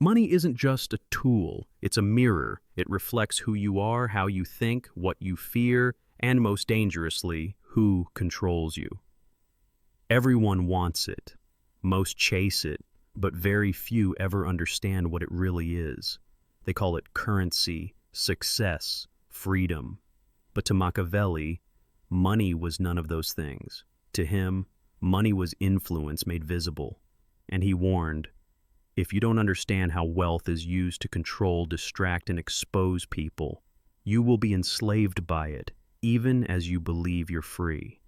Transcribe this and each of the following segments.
Money isn't just a tool, it's a mirror. It reflects who you are, how you think, what you fear, and most dangerously, who controls you. Everyone wants it. Most chase it, but very few ever understand what it really is. They call it currency, success, freedom. But to Machiavelli, money was none of those things. To him, money was influence made visible. And he warned, if you don't understand how wealth is used to control, distract, and expose people, you will be enslaved by it, even as you believe you're free.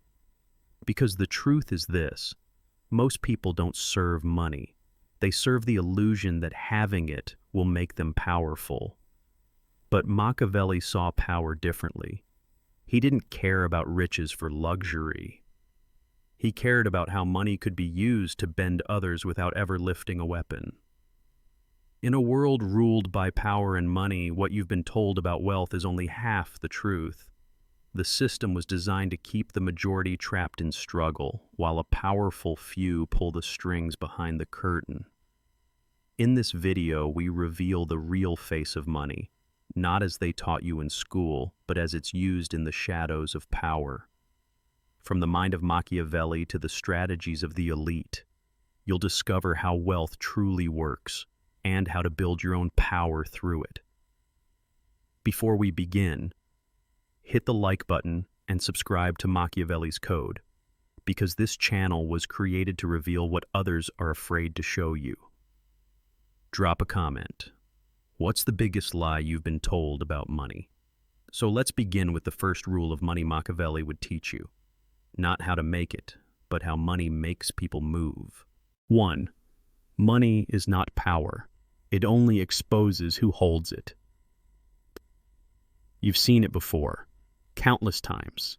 Because the truth is this, most people don't serve money. They serve the illusion that having it will make them powerful. But Machiavelli saw power differently. He didn't care about riches for luxury. He cared about how money could be used to bend others without ever lifting a weapon. In a world ruled by power and money, what you've been told about wealth is only half the truth. The system was designed to keep the majority trapped in struggle, while a powerful few pull the strings behind the curtain. In this video, we reveal the real face of money, not as they taught you in school, but as it's used in the shadows of power. From the mind of Machiavelli to the strategies of the elite, you'll discover how wealth truly works and how to build your own power through it. Before we begin, hit the like button and subscribe to Machiavelli's Code, because this channel was created to reveal what others are afraid to show you. Drop a comment. What's the biggest lie you've been told about money? So let's begin with the first rule of money Machiavelli would teach you. Not how to make it, but how money makes people move. 1. Money is not power. It only exposes who holds it. You've seen it before, countless times.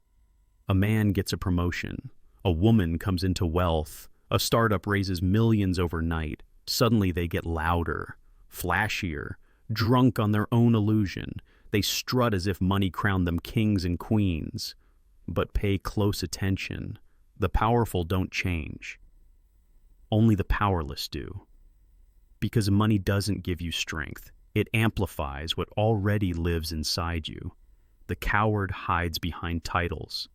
A man gets a promotion. A woman comes into wealth. A startup raises millions overnight. Suddenly they get louder, flashier, drunk on their own illusion. They strut as if money crowned them kings and queens. But pay close attention. The powerful don't change. Only the powerless do. Because money doesn't give you strength. It amplifies what already lives inside you. The coward hides behind titles.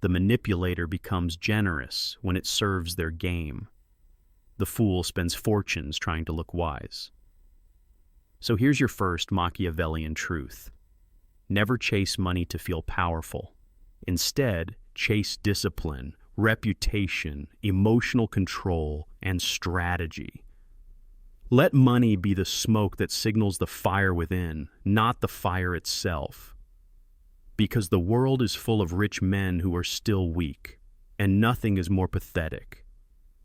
The manipulator becomes generous when it serves their game. The fool spends fortunes trying to look wise. So here's your first Machiavellian truth. Never chase money to feel powerful. Instead, chase discipline, reputation, emotional control, and strategy. Let money be the smoke that signals the fire within, not the fire itself. Because the world is full of rich men who are still weak, and nothing is more pathetic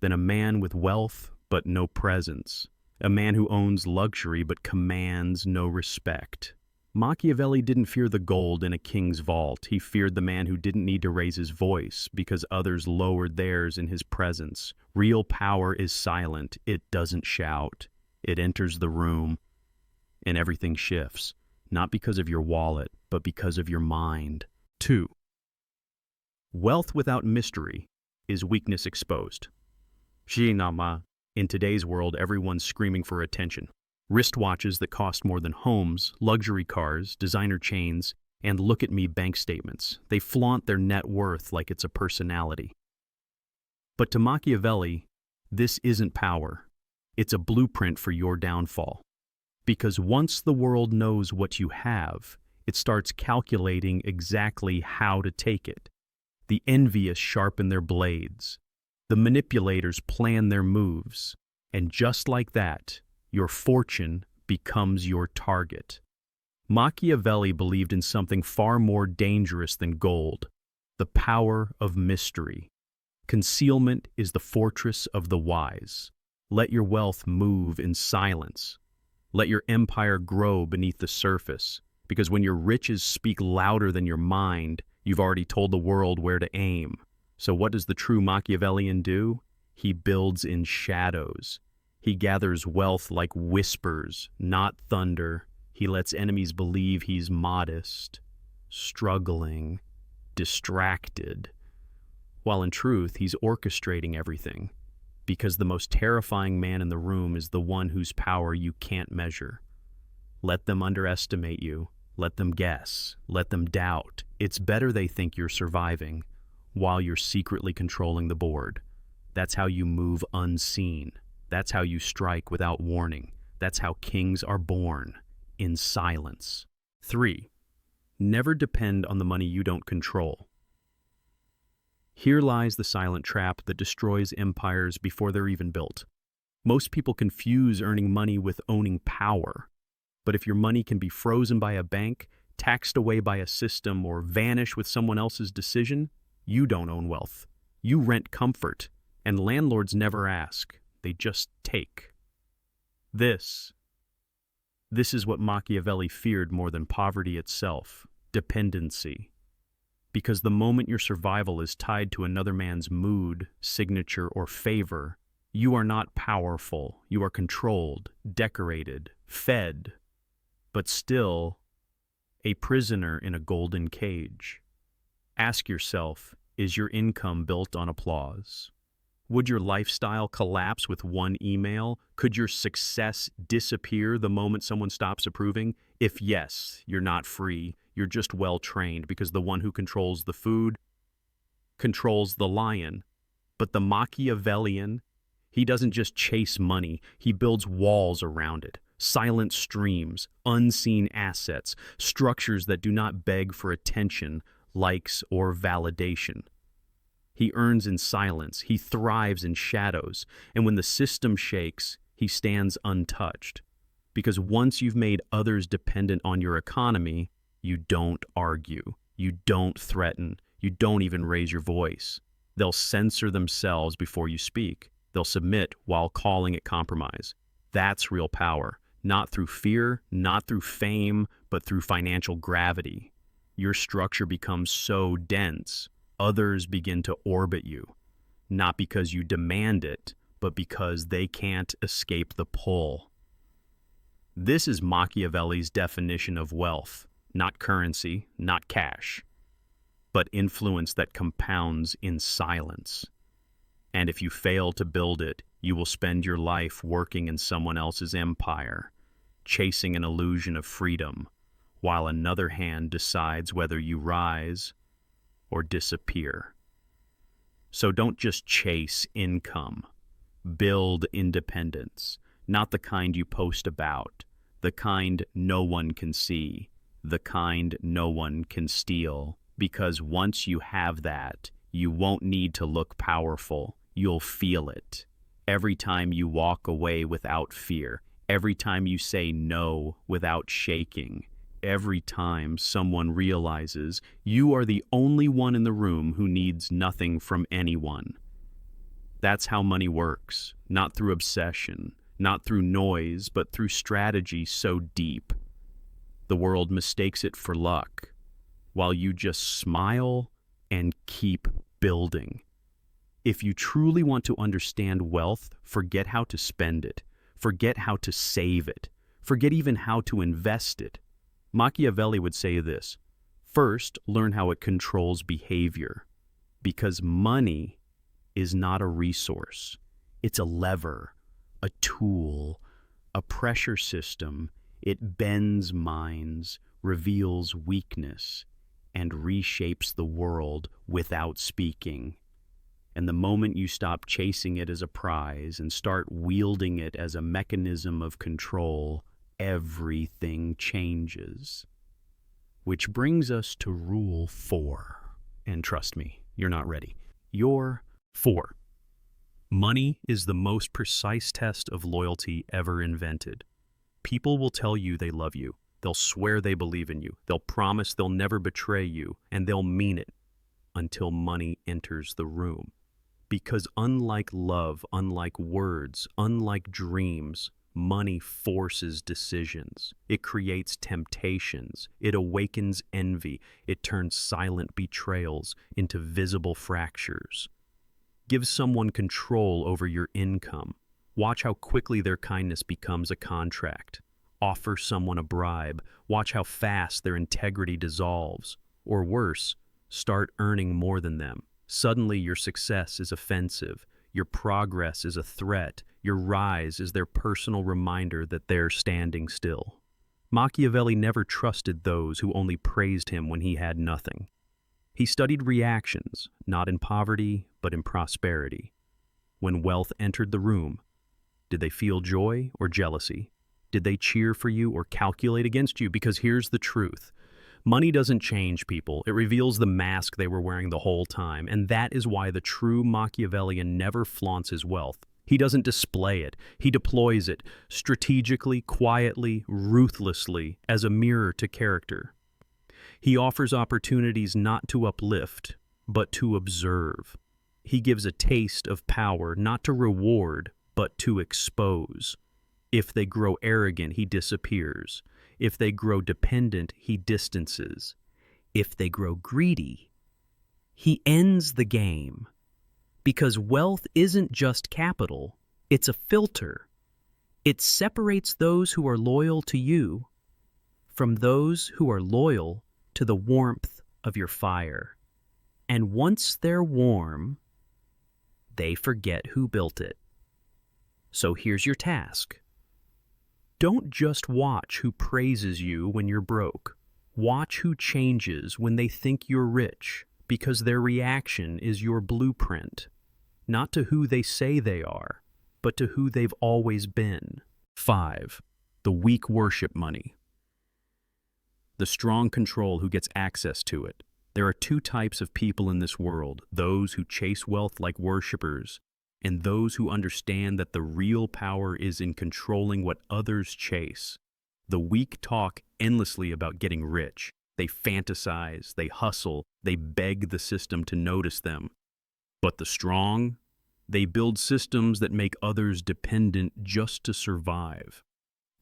than a man with wealth but no presence, a man who owns luxury but commands no respect. Machiavelli didn't fear the gold in a king's vault. He feared the man who didn't need to raise his voice because others lowered theirs in his presence. Real power is silent. It doesn't shout. It enters the room, and everything shifts, not because of your wallet, but because of your mind. 2. Wealth without mystery is weakness exposed. In today's world, everyone's screaming for attention. Wristwatches that cost more than homes, luxury cars, designer chains, and look-at-me bank statements. They flaunt their net worth like it's a personality. But to Machiavelli, this isn't power. It's a blueprint for your downfall. Because once the world knows what you have, it starts calculating exactly how to take it. The envious sharpen their blades. The manipulators plan their moves. And just like that, your fortune becomes your target. Machiavelli believed in something far more dangerous than gold, the power of mystery. Concealment is the fortress of the wise. Let your wealth move in silence. Let your empire grow beneath the surface, because when your riches speak louder than your mind, you've already told the world where to aim. So what does the true Machiavellian do? He builds in shadows. He gathers wealth like whispers, not thunder. He lets enemies believe he's modest, struggling, distracted, while in truth he's orchestrating everything. Because the most terrifying man in the room is the one whose power you can't measure. Let them underestimate you. Let them guess. Let them doubt. It's better they think you're surviving while you're secretly controlling the board. That's how you move unseen. That's how you strike without warning. That's how kings are born, in silence. 3. Never depend on the money you don't control. Here lies the silent trap that destroys empires before they're even built. Most people confuse earning money with owning power. But if your money can be frozen by a bank, taxed away by a system, or vanish with someone else's decision, you don't own wealth. You rent comfort, and landlords never ask. They just take. This is what Machiavelli feared more than poverty itself: dependency. Because the moment your survival is tied to another man's mood, signature, or favor, you are not powerful. You are controlled, decorated, fed, but still a prisoner in a golden cage. Ask yourself, is your income built on applause? Would your lifestyle collapse with one email? Could your success disappear the moment someone stops approving? If yes, you're not free. You're just well-trained, because the one who controls the food controls the lion. But the Machiavellian, he doesn't just chase money. He builds walls around it. Silent streams, unseen assets, structures that do not beg for attention, likes, or validation. He earns in silence. He thrives in shadows. And when the system shakes, he stands untouched. Because once you've made others dependent on your economy, you don't argue. You don't threaten. You don't even raise your voice. They'll censor themselves before you speak. They'll submit while calling it compromise. That's real power. Not through fear, not through fame, but through financial gravity. Your structure becomes so dense, others begin to orbit you. Not because you demand it, but because they can't escape the pull. This is Machiavelli's definition of wealth. Not currency, not cash, but influence that compounds in silence. And if you fail to build it, you will spend your life working in someone else's empire, chasing an illusion of freedom, while another hand decides whether you rise or disappear. So don't just chase income. Build independence, not the kind you post about, the kind no one can see, the kind no one can steal. Because once you have that, you won't need to look powerful. You'll feel it. Every time you walk away without fear, every time you say no without shaking, every time someone realizes you are the only one in the room who needs nothing from anyone. That's how money works, not through obsession, not through noise, but through strategy so deep. The world mistakes it for luck, while you just smile and keep building. If you truly want to understand wealth, forget how to spend it. Forget how to save it. Forget even how to invest it. Machiavelli would say this: first, learn how it controls behavior. Because money is not a resource. It's a lever, a tool, a pressure system. It bends minds, reveals weakness, and reshapes the world without speaking. And the moment you stop chasing it as a prize and start wielding it as a mechanism of control, everything changes. Which brings us to rule 4. And trust me, you're not ready. You're 4. Money is the most precise test of loyalty ever invented. People will tell you they love you. They'll swear they believe in you. They'll promise they'll never betray you, and they'll mean it until money enters the room. Because unlike love, unlike words, unlike dreams, money forces decisions. It creates temptations. It awakens envy. It turns silent betrayals into visible fractures. Give someone control over your income. Watch how quickly their kindness becomes a contract. Offer someone a bribe. Watch how fast their integrity dissolves. Or worse, start earning more than them. Suddenly your success is offensive. Your progress is a threat. Your rise is their personal reminder that they're standing still. Machiavelli never trusted those who only praised him when he had nothing. He studied reactions, not in poverty, but in prosperity. When wealth entered the room, did they feel joy or jealousy? Did they cheer for you or calculate against you? Because here's the truth. Money doesn't change people. It reveals the mask they were wearing the whole time, and that is why the true Machiavellian never flaunts his wealth. He doesn't display it. He deploys it strategically, quietly, ruthlessly, as a mirror to character. He offers opportunities not to uplift, but to observe. He gives a taste of power, not to reward, but to expose. If they grow arrogant, he disappears. If they grow dependent, he distances. If they grow greedy, he ends the game. Because wealth isn't just capital, it's a filter. It separates those who are loyal to you from those who are loyal to the warmth of your fire. And once they're warm, they forget who built it. So here's your task. Don't just watch who praises you when you're broke. Watch who changes when they think you're rich, because their reaction is your blueprint, not to who they say they are, but to who they've always been. 5. The weak worship money. The strong control who gets access to it. There are two types of people in this world, those who chase wealth like worshipers, and those who understand that the real power is in controlling what others chase. The weak talk endlessly about getting rich. They fantasize, they hustle, they beg the system to notice them. But the strong, they build systems that make others dependent just to survive.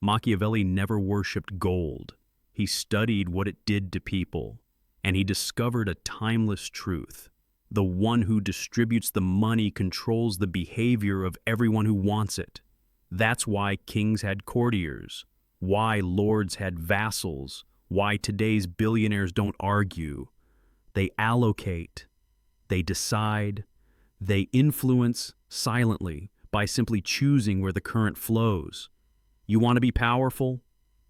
Machiavelli never worshipped gold. He studied what it did to people, and he discovered a timeless truth. The one who distributes the money controls the behavior of everyone who wants it. That's why kings had courtiers, why lords had vassals, why today's billionaires don't argue. They allocate, they decide, they influence silently by simply choosing where the current flows. You want to be powerful?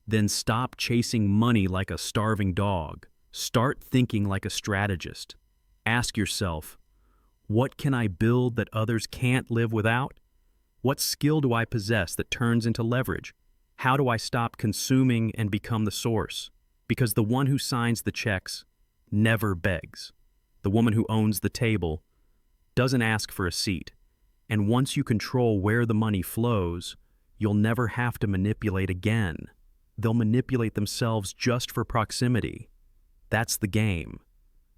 Then stop chasing money like a starving dog. Start thinking like a strategist. Ask yourself, what can I build that others can't live without? What skill do I possess that turns into leverage? How do I stop consuming and become the source? Because the one who signs the checks never begs. The woman who owns the table doesn't ask for a seat. And once you control where the money flows, you'll never have to manipulate again. They'll manipulate themselves just for proximity. That's the game.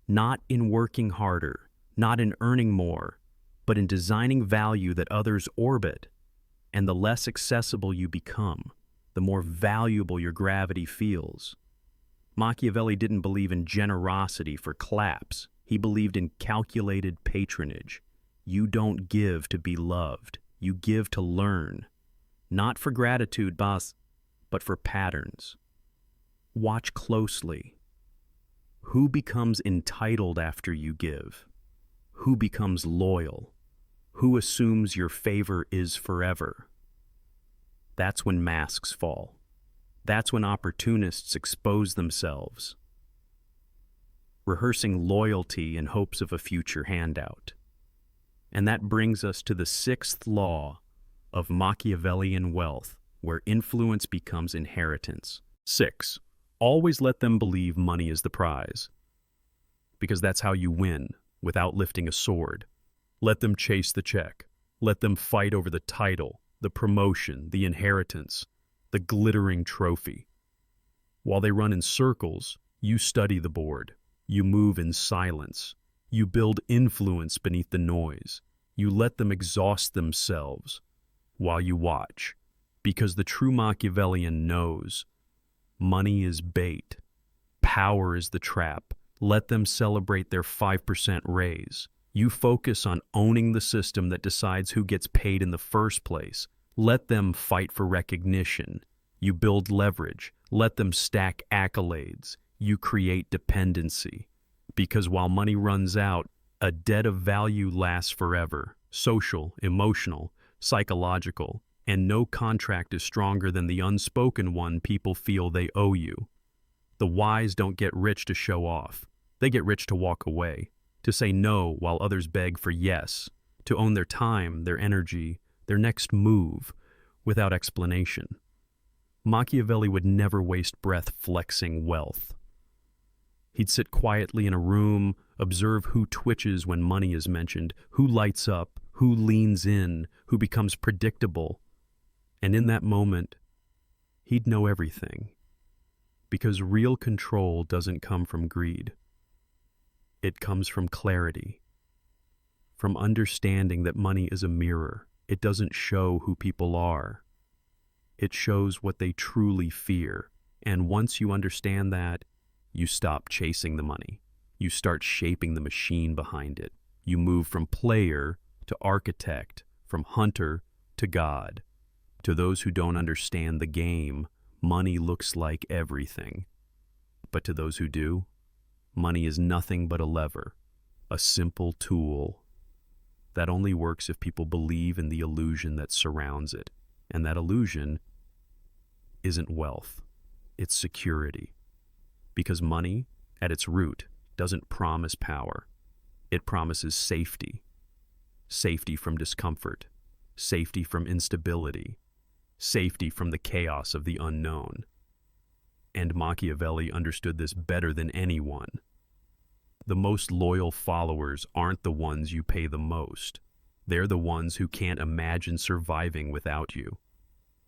Not in working harder, not in earning more, but in designing value that others orbit. And the less accessible you become, the more valuable your gravity feels. Machiavelli didn't believe in generosity for claps. He believed in calculated patronage. You don't give to be loved. You give to learn. Not for gratitude, boss, but for patterns. Watch closely. Who becomes entitled after you give? Who becomes loyal? Who assumes your favor is forever? That's when masks fall. That's when opportunists expose themselves, rehearsing loyalty in hopes of a future handout. And that brings us to the 6th law of Machiavellian wealth, where influence becomes inheritance. 6. Always let them believe money is the prize, because that's how you win without lifting a sword. Let them chase the check. Let them fight over the title, the promotion, the inheritance, the glittering trophy. While they run in circles, you study the board. You move in silence. You build influence beneath the noise. You let them exhaust themselves while you watch, because the true Machiavellian knows money is bait. Power is the trap. Let them celebrate their 5% raise. You focus on owning the system that decides who gets paid in the first place. Let them fight for recognition. You build leverage. Let them stack accolades. You create dependency. Because while money runs out, a debt of value lasts forever. social, emotional, psychological, and no contract is stronger than the unspoken one people feel they owe you. The wise don't get rich to show off. They get rich to walk away, to say no while others beg for yes, to own their time, their energy, their next move, without explanation. Machiavelli would never waste breath flexing wealth. He'd sit quietly in a room, observe who twitches when money is mentioned, who lights up, who leans in, who becomes predictable. And in that moment, he'd know everything. Because real control doesn't come from greed. It comes from clarity, from understanding that money is a mirror. It doesn't show who people are. It shows what they truly fear. And once you understand that, you stop chasing the money. You start shaping the machine behind it. You move from player to architect, from hunter to god. To those who don't understand the game, money looks like everything. But to those who do, money is nothing but a lever, a simple tool that only works if people believe in the illusion that surrounds it. And that illusion isn't wealth, it's security. Because money, at its root, doesn't promise power. It promises safety. Safety from discomfort, safety from instability, safety from the chaos of the unknown. And Machiavelli understood this better than anyone. The most loyal followers aren't the ones you pay the most. They're the ones who can't imagine surviving without you.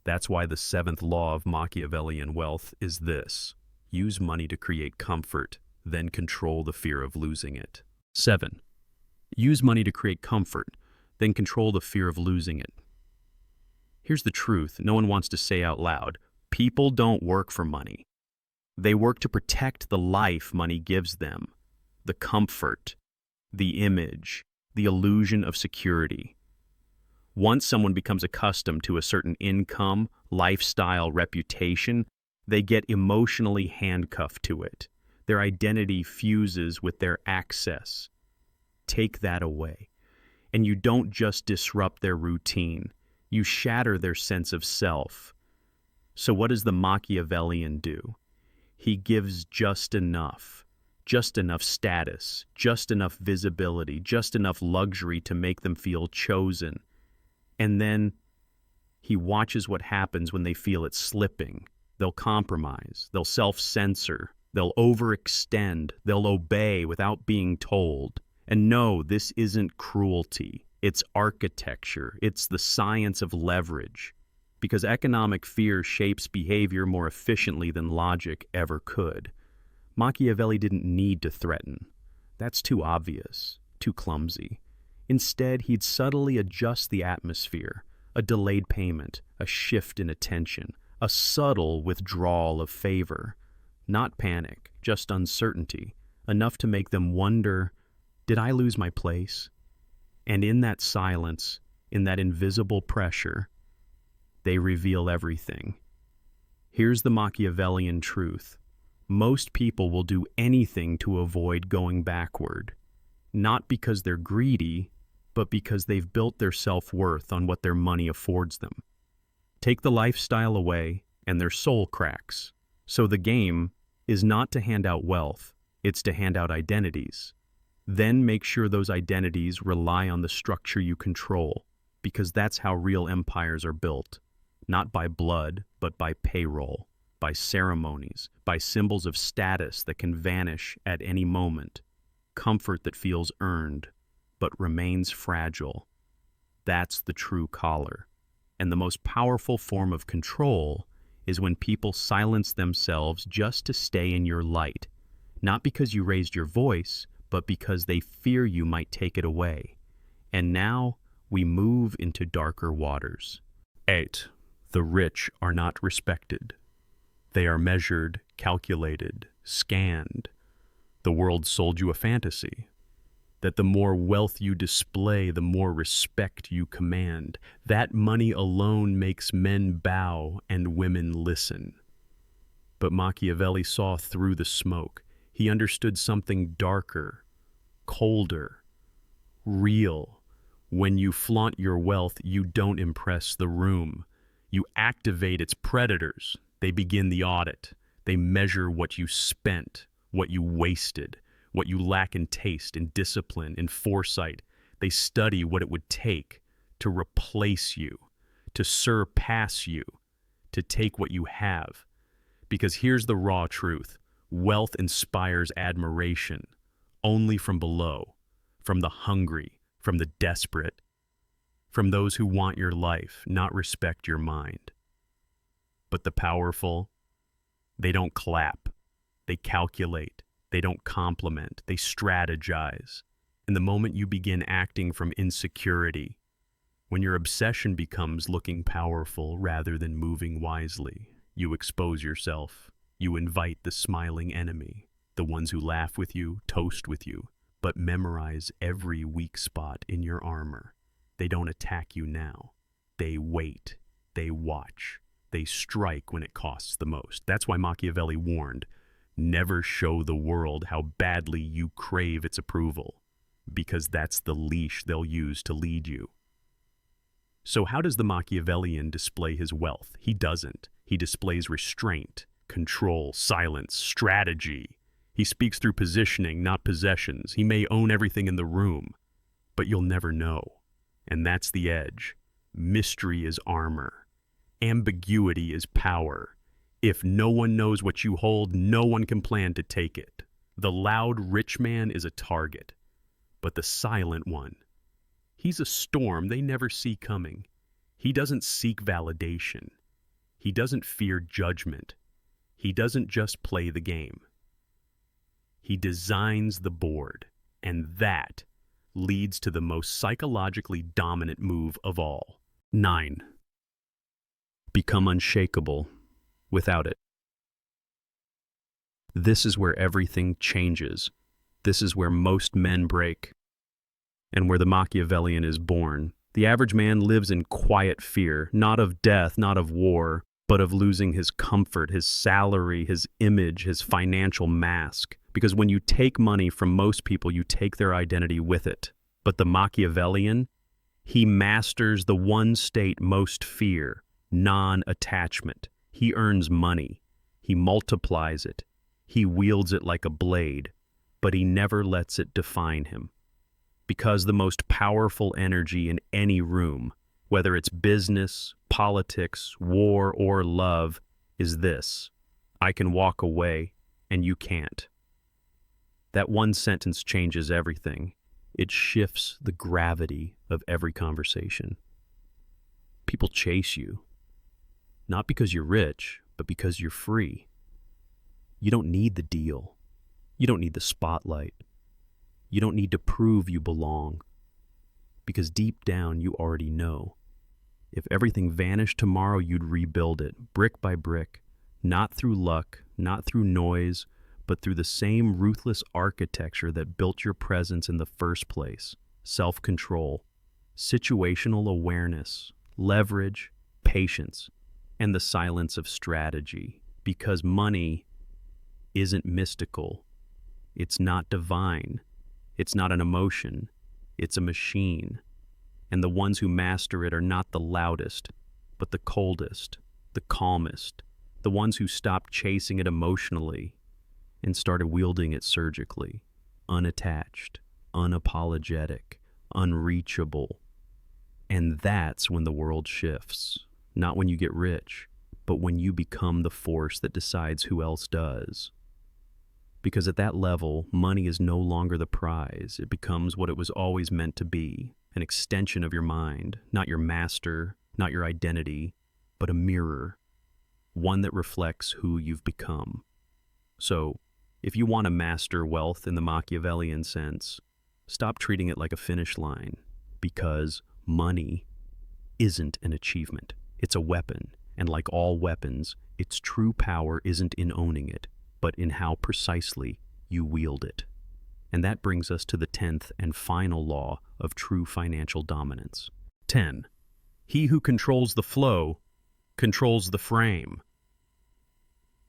That's why the seventh law of Machiavellian wealth is this: use money to create comfort, then control the fear of losing it. 7. Use money to create comfort, then control the fear of losing it. Here's the truth no one wants to say out loud. People don't work for money. They work to protect the life money gives them, the comfort, the image, the illusion of security. Once someone becomes accustomed to a certain income, lifestyle, reputation, they get emotionally handcuffed to it. Their identity fuses with their access. Take that away. And you don't just disrupt their routine. You shatter their sense of self. So what does the Machiavellian do? He gives just enough status, just enough visibility, just enough luxury to make them feel chosen. And then he watches what happens when they feel it slipping. They'll compromise, they'll self-censor, they'll overextend, they'll obey without being told. And no, this isn't cruelty. It's architecture. It's the science of leverage. Because economic fear shapes behavior more efficiently than logic ever could. Machiavelli didn't need to threaten. That's too obvious, too clumsy. Instead, he'd subtly adjust the atmosphere, a delayed payment, a shift in attention, a subtle withdrawal of favor. Not panic, just uncertainty, enough to make them wonder, did I lose my place? And in that silence, in that invisible pressure, they reveal everything. Here's the Machiavellian truth. Most people will do anything to avoid going backward, not because they're greedy, but because they've built their self-worth on what their money affords them. Take the lifestyle away, and their soul cracks. So the game is not to hand out wealth, it's to hand out identities. Then make sure those identities rely on the structure you control, because that's how real empires are built. Not by blood, but by payroll, by ceremonies, by symbols of status that can vanish at any moment, comfort that feels earned, but remains fragile. That's the true collar. And the most powerful form of control is when people silence themselves just to stay in your light, not because you raised your voice, but because they fear you might take it away. And now we move into darker waters. 8. The rich are not respected. They are measured, calculated, scanned. The world sold you a fantasy, that the more wealth you display, the more respect you command. That money alone makes men bow and women listen. But Machiavelli saw through the smoke. He understood something darker, colder, real. When you flaunt your wealth, you don't impress the room. You activate its predators. They begin the audit. They measure what you spent, what you wasted, what you lack in taste, in discipline, in foresight. They study what it would take to replace you, to surpass you, to take what you have. Because here's the raw truth. Wealth inspires admiration only from below, from the hungry, from the desperate, from those who want your life, not respect your mind. But the powerful, they don't clap, they calculate, they don't compliment, they strategize. And the moment you begin acting from insecurity, when your obsession becomes looking powerful rather than moving wisely, you expose yourself. You invite the smiling enemy, the ones who laugh with you, toast with you, but memorize every weak spot in your armor. They don't attack you now. They wait. They watch. They strike when it costs the most. That's why Machiavelli warned, never show the world how badly you crave its approval, because that's the leash they'll use to lead you. So how does the Machiavellian display his wealth? He doesn't. He displays restraint, control, silence, strategy. He speaks through positioning, not possessions. He may own everything in the room, but you'll never know. And that's the edge. Mystery is armor. Ambiguity is power. If no one knows what you hold, no one can plan to take it. The loud rich man is a target, but the silent one, he's a storm they never see coming. He doesn't seek validation. He doesn't fear judgment. He doesn't just play the game. He designs the board, and that leads to the most psychologically dominant move of all. 9. Become unshakable without it. This is where everything changes. This is where most men break, and where the Machiavellian is born. The average man lives in quiet fear, not of death, not of war, but of losing his comfort, his salary, his image, his financial mask. Because when you take money from most people, you take their identity with it. But the Machiavellian, he masters the one state most fear, non-attachment. He earns money. He multiplies it. He wields it like a blade, but he never lets it define him. Because the most powerful energy in any room, whether it's business, politics, war, or love, is this: I can walk away and you can't. That one sentence changes everything. It shifts the gravity of every conversation. People chase you, not because you're rich, but because you're free. You don't need the deal. You don't need the spotlight. You don't need to prove you belong, because deep down you already know. If everything vanished tomorrow, you'd rebuild it, brick by brick, not through luck, not through noise, but through the same ruthless architecture that built your presence in the first place: self-control, situational awareness, leverage, patience, and the silence of strategy. Because money isn't mystical. It's not divine. It's not an emotion. It's a machine. And the ones who master it are not the loudest, but the coldest, the calmest, the ones who stopped chasing it emotionally and started wielding it surgically, unattached, unapologetic, unreachable. And that's when the world shifts. Not when you get rich, but when you become the force that decides who else does. Because at that level, money is no longer the prize. It becomes what it was always meant to be: an extension of your mind, not your master, not your identity, but a mirror, one that reflects who you've become. So, if you want to master wealth in the Machiavellian sense, stop treating it like a finish line, because money isn't an achievement. It's a weapon, and like all weapons, its true power isn't in owning it, but in how precisely you wield it. And that brings us to the 10th and final law of true financial dominance. 10. He who controls the flow controls the frame.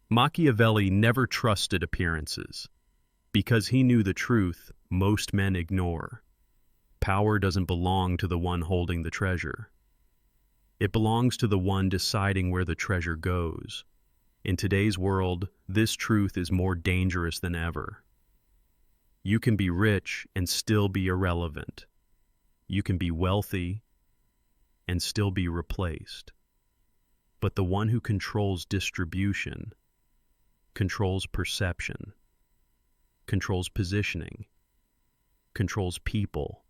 Machiavelli never trusted appearances, because he knew the truth most men ignore. Power doesn't belong to the one holding the treasure. It belongs to the one deciding where the treasure goes. In today's world, this truth is more dangerous than ever. You can be rich and still be irrelevant. You can be wealthy and still be replaced. But the one who controls distribution, controls perception, controls positioning, controls people.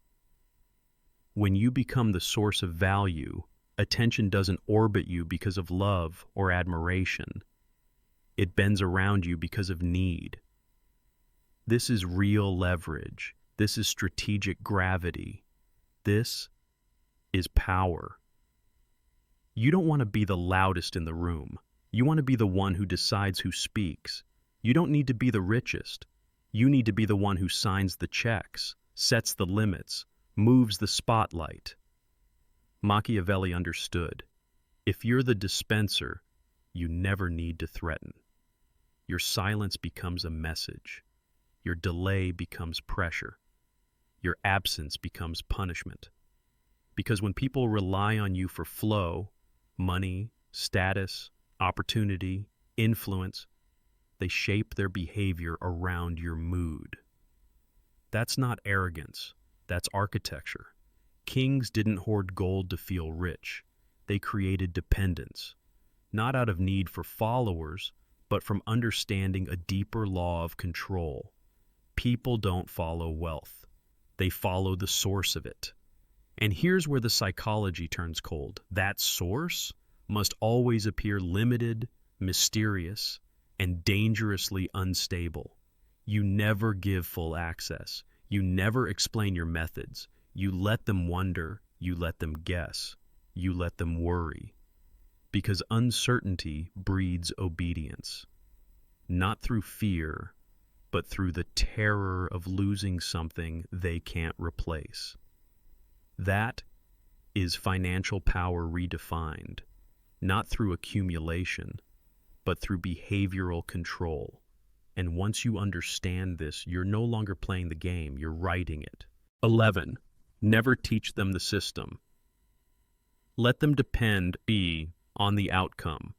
When you become the source of value, attention doesn't orbit you because of love or admiration. It bends around you because of need. This is real leverage. This is strategic gravity. This is power. You don't want to be the loudest in the room. You want to be the one who decides who speaks. You don't need to be the richest. You need to be the one who signs the checks, sets the limits, moves the spotlight. Machiavelli understood. If you're the dispenser, you never need to threaten. Your silence becomes a message. Your delay becomes pressure. Your absence becomes punishment. Because when people rely on you for flow, money, status, opportunity, influence, they shape their behavior around your mood. That's not arrogance. That's architecture. Kings didn't hoard gold to feel rich. They created dependence, not out of need for followers, but from understanding a deeper law of control. People don't follow wealth. They follow the source of it. And here's where the psychology turns cold. That source must always appear limited, mysterious, and dangerously unstable. You never give full access. You never explain your methods. You let them wonder. You let them guess. You let them worry. Because uncertainty breeds obedience. Not through fear, but through the terror of losing something they can't replace. That is financial power redefined, not through accumulation, but through behavioral control. And once you understand this, you're no longer playing the game, you're writing it. 11. Never teach them the system. Let them depend on the outcome.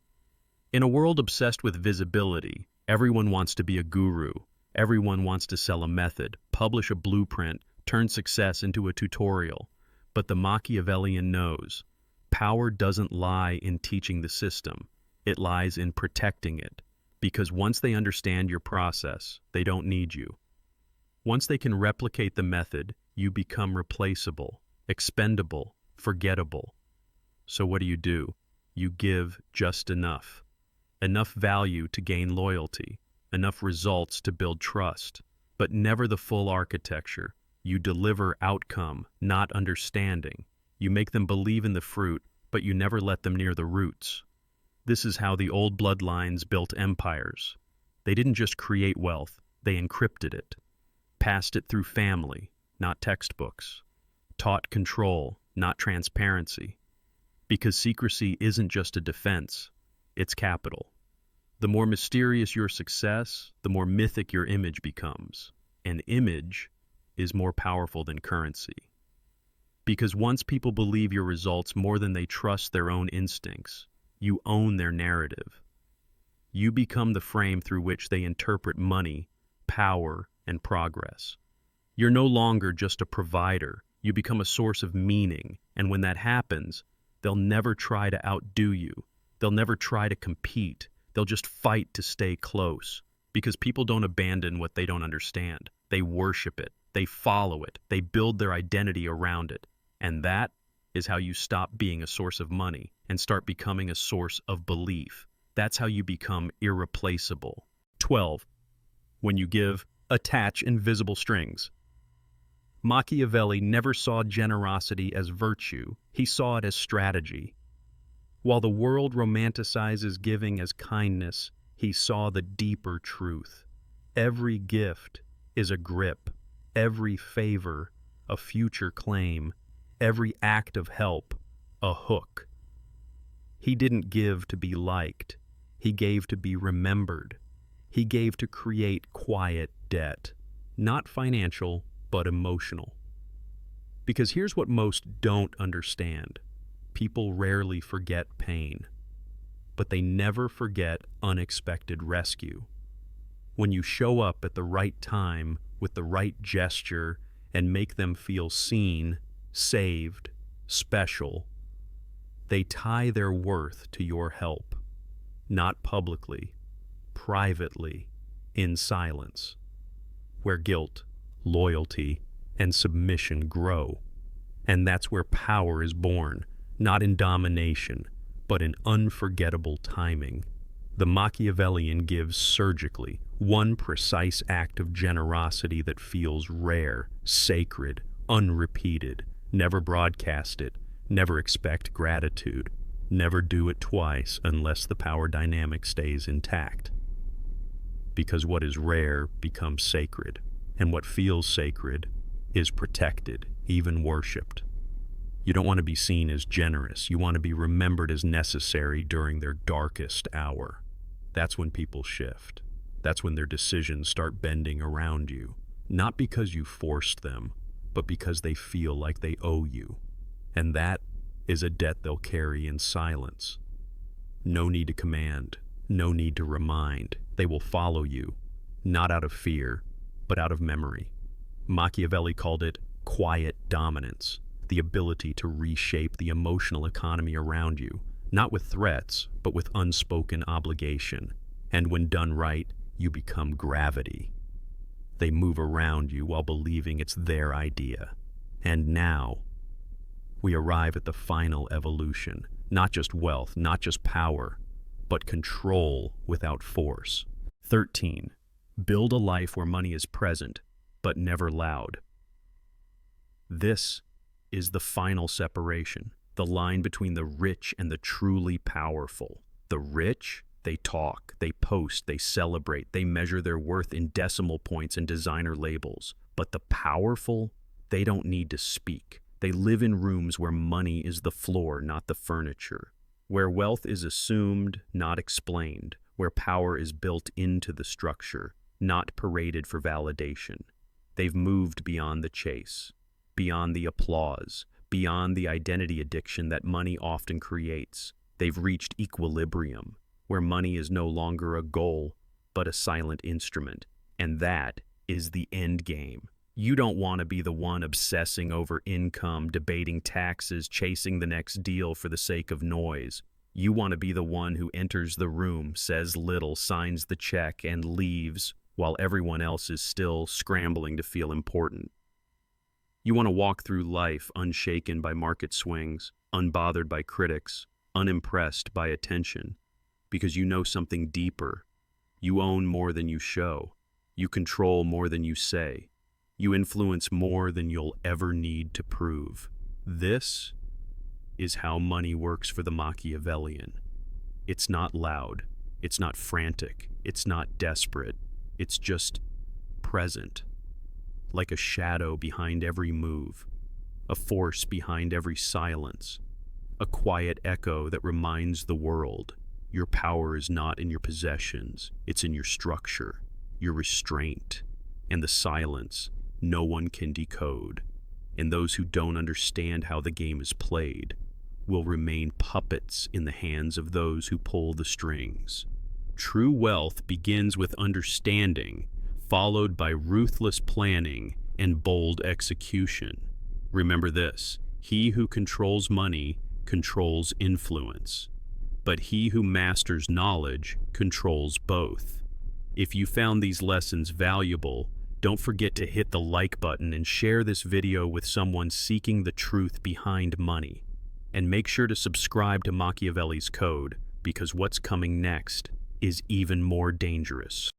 In a world obsessed with visibility, everyone wants to be a guru. Everyone wants to sell a method, publish a blueprint, turn success into a tutorial. But the Machiavellian knows, power doesn't lie in teaching the system. It lies in protecting it. Because once they understand your process, they don't need you. Once they can replicate the method, you become replaceable, expendable, forgettable. So what do? You give just enough. Enough value to gain loyalty, enough results to build trust, but never the full architecture. You deliver outcome, not understanding. You make them believe in the fruit, but you never let them near the roots. This is how the old bloodlines built empires. They didn't just create wealth, they encrypted it, passed it through family, not textbooks, taught control, not transparency. Because secrecy isn't just a defense, it's capital. The more mysterious your success, the more mythic your image becomes. An image is more powerful than currency. Because once people believe your results more than they trust their own instincts, you own their narrative. You become the frame through which they interpret money, power, and progress. You're no longer just a provider. You become a source of meaning, and when that happens, they'll never try to outdo you. They'll never try to compete. They'll just fight to stay close. Because people don't abandon what they don't understand. They worship it. They follow it. They build their identity around it. And that is how you stop being a source of money and start becoming a source of belief. That's how you become irreplaceable. 12. When you give, attach invisible strings. Machiavelli never saw generosity as virtue. He saw it as strategy. While the world romanticizes giving as kindness, he saw the deeper truth. Every gift is a grip. Every favor, a future claim. Every act of help, a hook. He didn't give to be liked. He gave to be remembered. He gave to create quiet debt. Not financial, but emotional. Because here's what most don't understand. People rarely forget pain, but they never forget unexpected rescue. When you show up at the right time with the right gesture and make them feel seen, saved, special, they tie their worth to your help, not publicly, privately, in silence, where guilt, loyalty, and submission grow. And that's where power is born, not in domination, but in unforgettable timing. The Machiavellian gives surgically, one precise act of generosity that feels rare, sacred, unrepeated. Never broadcast it, never expect gratitude, never do it twice unless the power dynamic stays intact. Because what is rare becomes sacred, and what feels sacred is protected, even worshipped. You don't want to be seen as generous. You want to be remembered as necessary during their darkest hour. That's when people shift. That's when their decisions start bending around you. Not because you forced them, but because they feel like they owe you. And that is a debt they'll carry in silence. No need to command, no need to remind. They will follow you, not out of fear, but out of memory. Machiavelli called it quiet dominance, the ability to reshape the emotional economy around you, not with threats, but with unspoken obligation. And when done right, you become gravity. They move around you while believing it's their idea. And now, we arrive at the final evolution. Not just wealth, not just power, but control without force. 13. Build a life where money is present, but never loud. This is the final separation, the line between the rich and the truly powerful. The rich, they talk, they post, they celebrate, they measure their worth in decimal points and designer labels. But the powerful, they don't need to speak. They live in rooms where money is the floor, not the furniture. Where wealth is assumed, not explained. Where power is built into the structure, not paraded for validation. They've moved beyond the chase, beyond the applause, beyond the identity addiction that money often creates. They've reached equilibrium, where money is no longer a goal, but a silent instrument. And that is the end game. You don't want to be the one obsessing over income, debating taxes, chasing the next deal for the sake of noise. You want to be the one who enters the room, says little, signs the check, and leaves, while everyone else is still scrambling to feel important. You want to walk through life unshaken by market swings, unbothered by critics, unimpressed by attention, because you know something deeper. You own more than you show. You control more than you say. You influence more than you'll ever need to prove. This is how money works for the Machiavellian. It's not loud. It's not frantic. It's not desperate. It's just present, like a shadow behind every move, a force behind every silence, a quiet echo that reminds the world your power is not in your possessions, it's in your structure, your restraint, and the silence no one can decode. And those who don't understand how the game is played will remain puppets in the hands of those who pull the strings. True wealth begins with understanding, followed by ruthless planning and bold execution. Remember this: he who controls money controls influence, but he who masters knowledge controls both. If you found these lessons valuable, don't forget to hit the like button and share this video with someone seeking the truth behind money. And make sure to subscribe to Machiavelli's Code, because what's coming next is even more dangerous.